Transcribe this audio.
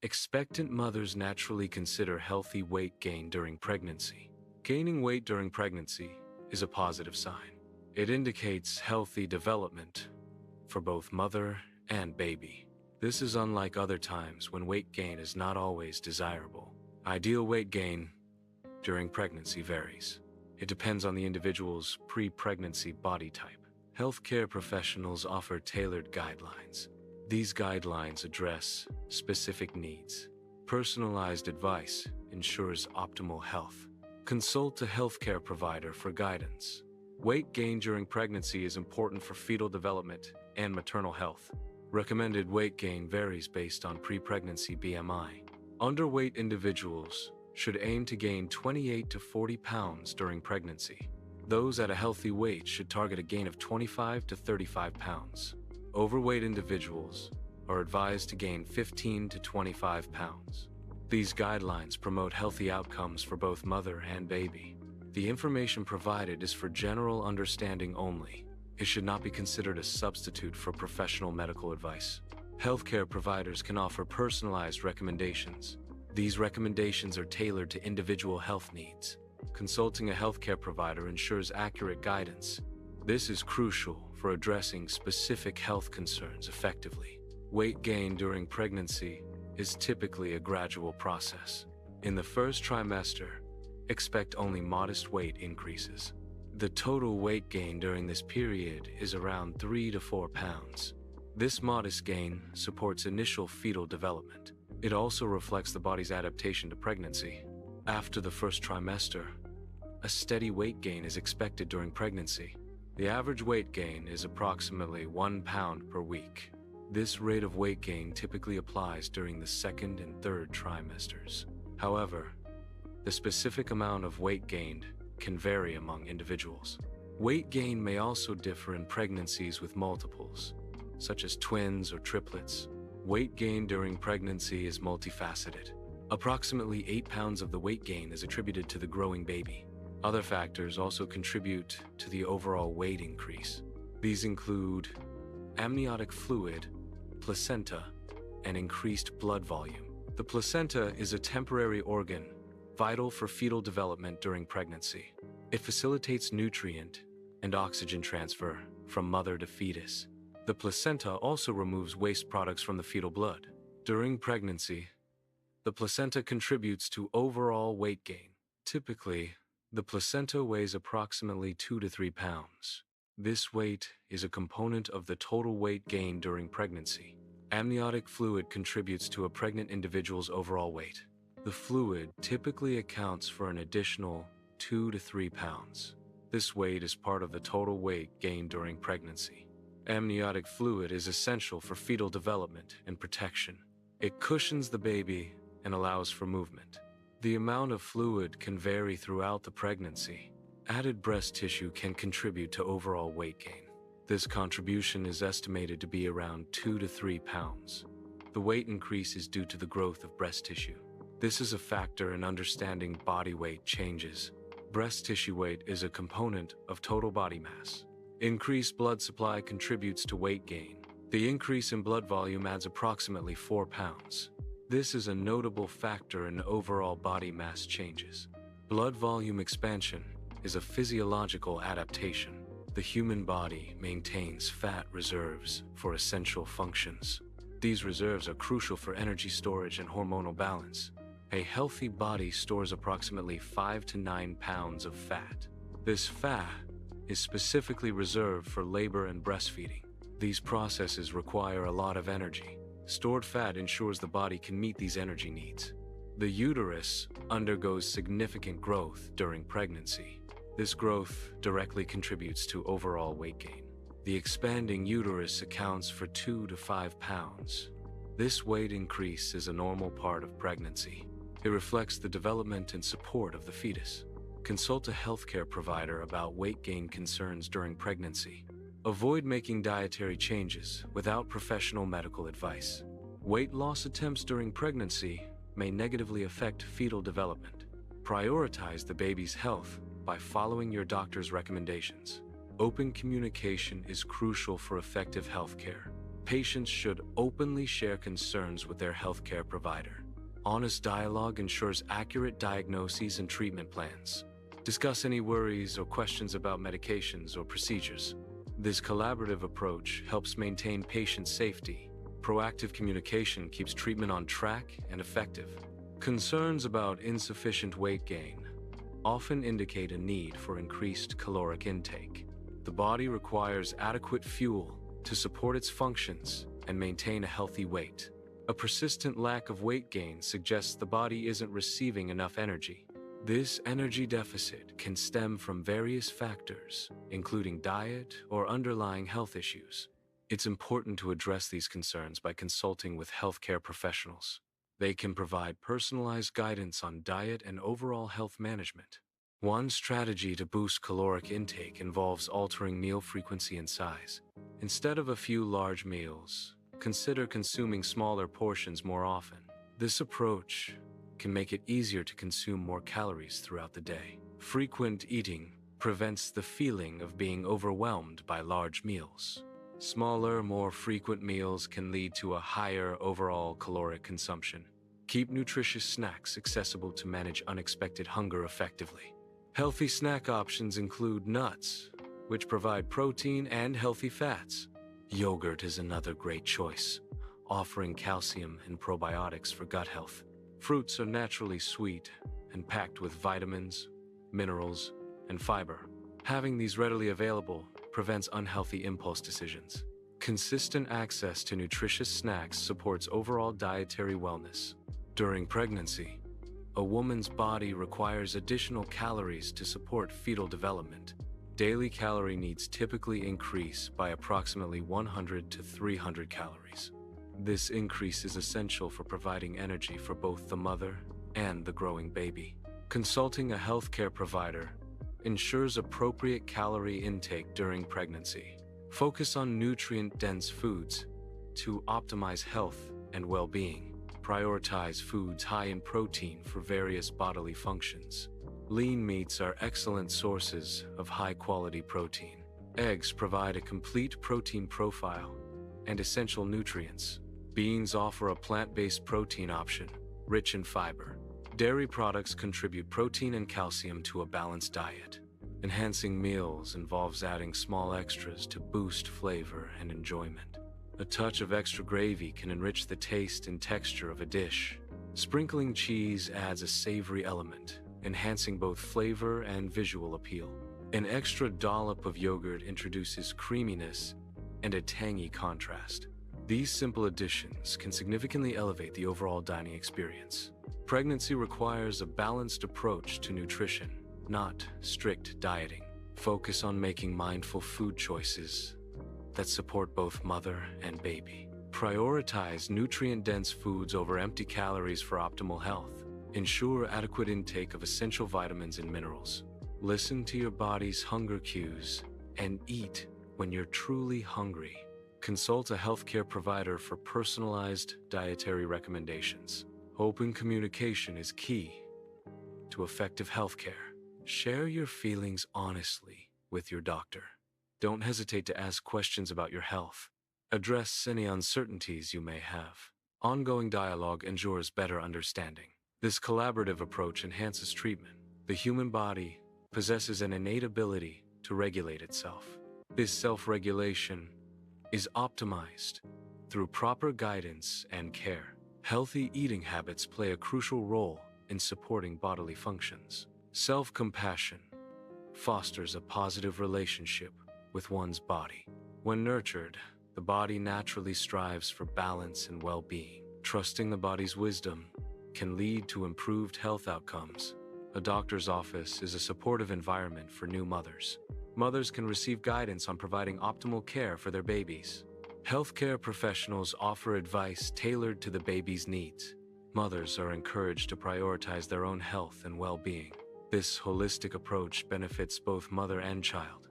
Expectant mothers naturally consider healthy weight gain during pregnancy. Gaining weight during pregnancy is a positive sign. It indicates healthy development for both mother and baby. This is unlike other times when weight gain is not always desirable. Ideal weight gain during pregnancy varies. It depends on the individual's pre-pregnancy body type. Healthcare professionals offer tailored guidelines. These guidelines address specific needs. Personalized advice ensures optimal health. Consult a healthcare provider for guidance. Weight gain during pregnancy is important for fetal development and maternal health. Recommended weight gain varies based on pre-pregnancy BMI. Underweight individuals should aim to gain 28 to 40 pounds during pregnancy. Those at a healthy weight should target a gain of 25 to 35 pounds. Overweight individuals are advised to gain 15 to 25 pounds. These guidelines promote healthy outcomes for both mother and baby. The information provided is for general understanding only. It should not be considered a substitute for professional medical advice. Healthcare providers can offer personalized recommendations. These recommendations are tailored to individual health needs. Consulting a healthcare provider ensures accurate guidance. This is crucial for addressing specific health concerns effectively. Weight gain during pregnancy is typically a gradual process. In the first trimester, expect only modest weight increases. The total weight gain during this period is around 3 to 4 pounds. This modest gain supports initial fetal development. It also reflects the body's adaptation to pregnancy. After the first trimester, a steady weight gain is expected during pregnancy. The average weight gain is approximately 1 pound per week. This rate of weight gain typically applies during the second and third trimesters. However, the specific amount of weight gained can vary among individuals. Weight gain may also differ in pregnancies with multiples, such as twins or triplets. Weight gain during pregnancy is multifaceted. Approximately 8 pounds of the weight gain is attributed to the growing baby. Other factors also contribute to the overall weight increase. These include amniotic fluid, placenta, and increased blood volume. The placenta is a temporary organ vital for fetal development during pregnancy. It facilitates nutrient and oxygen transfer from mother to fetus. The placenta also removes waste products from the fetal blood. During pregnancy, the placenta contributes to overall weight gain. Typically, the placenta weighs approximately 2 to 3 pounds. This weight is a component of the total weight gain during pregnancy. Amniotic fluid contributes to a pregnant individual's overall weight. The fluid typically accounts for an additional 2 to 3 pounds. This weight is part of the total weight gained during pregnancy. Amniotic fluid is essential for fetal development and protection. It cushions the baby and allows for movement. The amount of fluid can vary throughout the pregnancy. Added breast tissue can contribute to overall weight gain. This contribution is estimated to be around 2 to 3 pounds. The weight increase is due to the growth of breast tissue. This is a factor in understanding body weight changes. Breast tissue weight is a component of total body mass. Increased blood supply contributes to weight gain. The increase in blood volume adds approximately 4 pounds. This is a notable factor in overall body mass changes. Blood volume expansion is a physiological adaptation. The human body maintains fat reserves for essential functions. These reserves are crucial for energy storage and hormonal balance. A healthy body stores approximately 5 to 9 pounds of fat. This fat is specifically reserved for labor and breastfeeding. These processes require a lot of energy. Stored fat ensures the body can meet these energy needs. The uterus undergoes significant growth during pregnancy. This growth directly contributes to overall weight gain. The expanding uterus accounts for 2 to 5 pounds. This weight increase is a normal part of pregnancy. It reflects the development and support of the fetus. Consult a healthcare provider about weight gain concerns during pregnancy. Avoid making dietary changes without professional medical advice. Weight loss attempts during pregnancy may negatively affect fetal development. Prioritize the baby's health by following your doctor's recommendations. Open communication is crucial for effective healthcare. Patients should openly share concerns with their healthcare provider. Honest dialogue ensures accurate diagnoses and treatment plans. Discuss any worries or questions about medications or procedures. This collaborative approach helps maintain patient safety. Proactive communication keeps treatment on track and effective. Concerns about insufficient weight gain often indicate a need for increased caloric intake. The body requires adequate fuel to support its functions and maintain a healthy weight. A persistent lack of weight gain suggests the body isn't receiving enough energy. This energy deficit can stem from various factors, including diet or underlying health issues. It's important to address these concerns by consulting with healthcare professionals. They can provide personalized guidance on diet and overall health management. One strategy to boost caloric intake involves altering meal frequency and size. Instead of a few large meals, consider consuming smaller portions more often. This approach can make it easier to consume more calories throughout the day. Frequent eating prevents the feeling of being overwhelmed by large meals. Smaller, more frequent meals can lead to a higher overall caloric consumption. Keep nutritious snacks accessible to manage unexpected hunger effectively. Healthy snack options include nuts, which provide protein and healthy fats. Yogurt is another great choice, offering calcium and probiotics for gut health. Fruits are naturally sweet and packed with vitamins, minerals, and fiber. Having these readily available prevents unhealthy impulse decisions. Consistent access to nutritious snacks supports overall dietary wellness. During pregnancy, a woman's body requires additional calories to support fetal development. Daily calorie needs typically increase by approximately 100 to 300 calories. This increase is essential for providing energy for both the mother and the growing baby. Consulting a healthcare provider ensures appropriate calorie intake during pregnancy. Focus on nutrient-dense foods to optimize health and well-being. Prioritize foods high in protein for various bodily functions. Lean meats are excellent sources of high-quality protein. Eggs provide a complete protein profile and essential nutrients. Beans offer a plant-based protein option, rich in fiber. Dairy products contribute protein and calcium to a balanced diet. Enhancing meals involves adding small extras to boost flavor and enjoyment. A touch of extra gravy can enrich the taste and texture of a dish. Sprinkling cheese adds a savory element, enhancing both flavor and visual appeal. An extra dollop of yogurt introduces creaminess and a tangy contrast. These simple additions can significantly elevate the overall dining experience. Pregnancy requires a balanced approach to nutrition, not strict dieting. Focus on making mindful food choices that support both mother and baby. Prioritize nutrient-dense foods over empty calories for optimal health. Ensure adequate intake of essential vitamins and minerals. Listen to your body's hunger cues and eat when you're truly hungry. Consult a healthcare provider for personalized dietary recommendations. Open communication is key to effective healthcare. Share your feelings honestly with your doctor. Don't hesitate to ask questions about your health. Address any uncertainties you may have. Ongoing dialogue ensures better understanding. This collaborative approach enhances treatment. The human body possesses an innate ability to regulate itself. This self-regulation is optimized through proper guidance and care. Healthy eating habits play a crucial role in supporting bodily functions. Self-compassion fosters a positive relationship with one's body. When nurtured, the body naturally strives for balance and well-being. Trusting the body's wisdom can lead to improved health outcomes. A doctor's office is a supportive environment for new mothers. Mothers can receive guidance on providing optimal care for their babies. Healthcare professionals offer advice tailored to the baby's needs. Mothers are encouraged to prioritize their own health and well-being. This holistic approach benefits both mother and child.